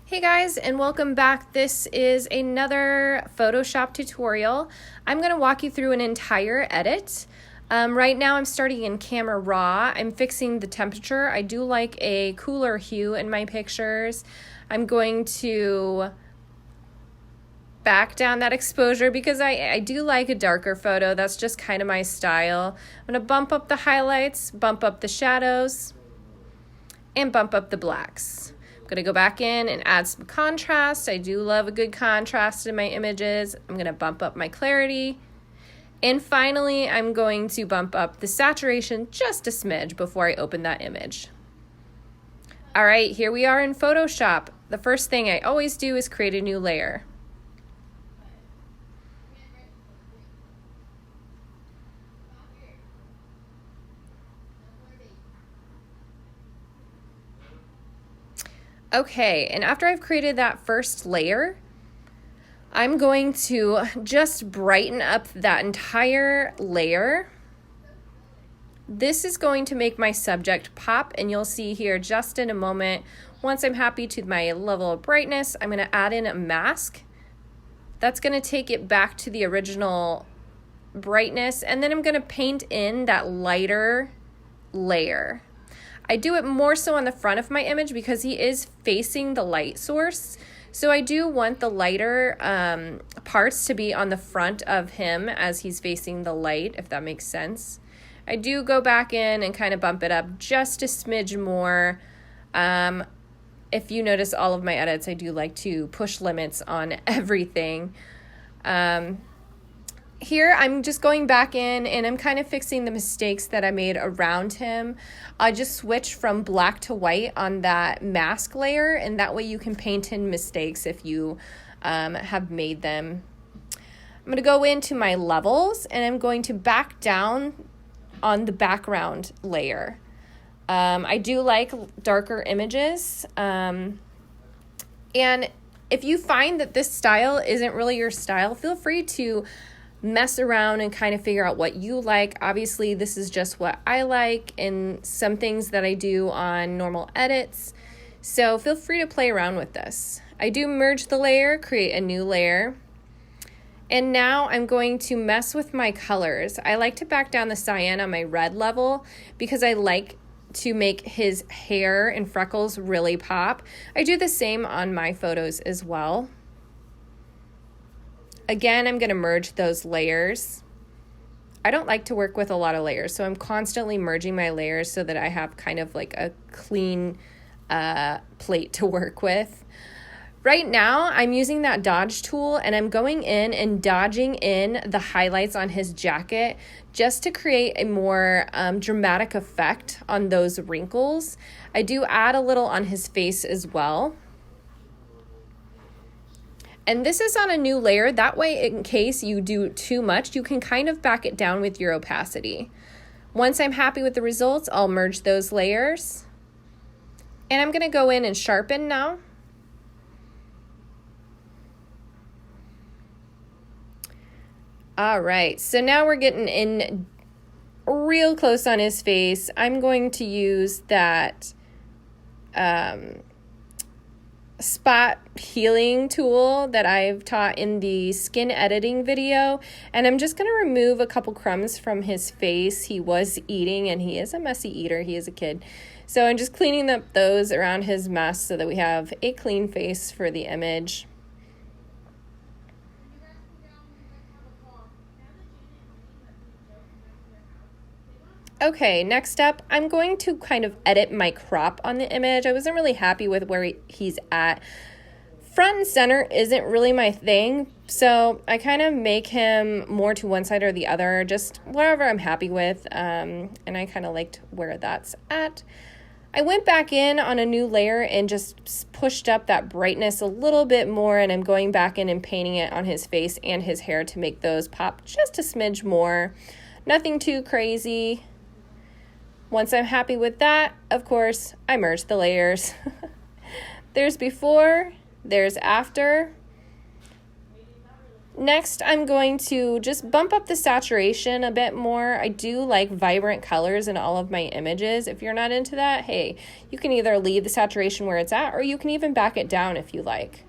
Hey guys, and welcome back. This is another Photoshop tutorial. I'm going to walk you through an entire edit. Right now I'm starting in camera raw. I'm fixing the temperature. I do like a cooler hue in my pictures. I'm going to back down that exposure because I do like a darker photo. That's just kind of my style. I'm going to bump up the highlights, bump up the shadows, and bump up the blacks. I'm going to go back in and add some contrast. I do love a good contrast in my images. I'm going to bump up my clarity. And finally, I'm going to bump up the saturation just a smidge before I open that image. All right, here we are in Photoshop. The first thing I always do is create a new layer. Okay, and after I've created that first layer, I'm going to just brighten up that entire layer. This is going to make my subject pop, and you'll see here just in a moment, once I'm happy to my level of brightness, I'm going to add in a mask. That's going to take it back to the original brightness, and then I'm going to paint in that lighter layer. I do it more so on the front of my image because he is facing the light source. So I do want the lighter parts to be on the front of him as he's facing the light, if that makes sense. I do go back in and kind of bump it up just a smidge more. If you notice all of my edits, I do like to push limits on everything. Here, I'm just going back in and I'm kind of fixing the mistakes that I made around him. I just switch from black to white on that mask layer, and that way you can paint in mistakes if you have made them. I'm going to go into my levels and I'm going to back down on the background layer. I do like darker images. And if you find that this style isn't really your style, feel free to mess around and kind of figure out what you like. Obviously, this is just what I like and some things that I do on normal edits. So feel free to play around with this. I do merge the layer, create a new layer. And now I'm going to mess with my colors. I like to back down the cyan on my red level because I like to make his hair and freckles really pop. I do the same on my photos as well. Again, I'm going to merge those layers. I don't like to work with a lot of layers, so I'm constantly merging my layers so that I have kind of like a clean plate to work with. Right now, I'm using that dodge tool and I'm going in and dodging in the highlights on his jacket just to create a more dramatic effect on those wrinkles. I do add a little on his face as well. And this is on a new layer. That way, in case you do too much, you can kind of back it down with your opacity. Once I'm happy with the results, I'll merge those layers. And I'm going to go in and sharpen now. All right, so now we're getting in real close on his face. I'm going to use that spot healing tool that I've taught in the skin editing video, and I'm just going to remove a couple crumbs from his face. He was eating, and he is a messy eater. He is a kid. So I'm just cleaning up those around his mess so that we have a clean face for the image. Okay, next up, I'm going to kind of edit my crop on the image. I wasn't really happy with where he's at. Front and center isn't really my thing, so I kind of make him more to one side or the other, just whatever I'm happy with, and I kind of liked where that's at. I went back in on a new layer and just pushed up that brightness a little bit more, and I'm going back in and painting it on his face and his hair to make those pop just a smidge more. Nothing too crazy. Once I'm happy with that, of course, I merge the layers. There's before, there's after. Next, I'm going to just bump up the saturation a bit more. I do like vibrant colors in all of my images. If you're not into that, hey, you can either leave the saturation where it's at or you can even back it down if you like.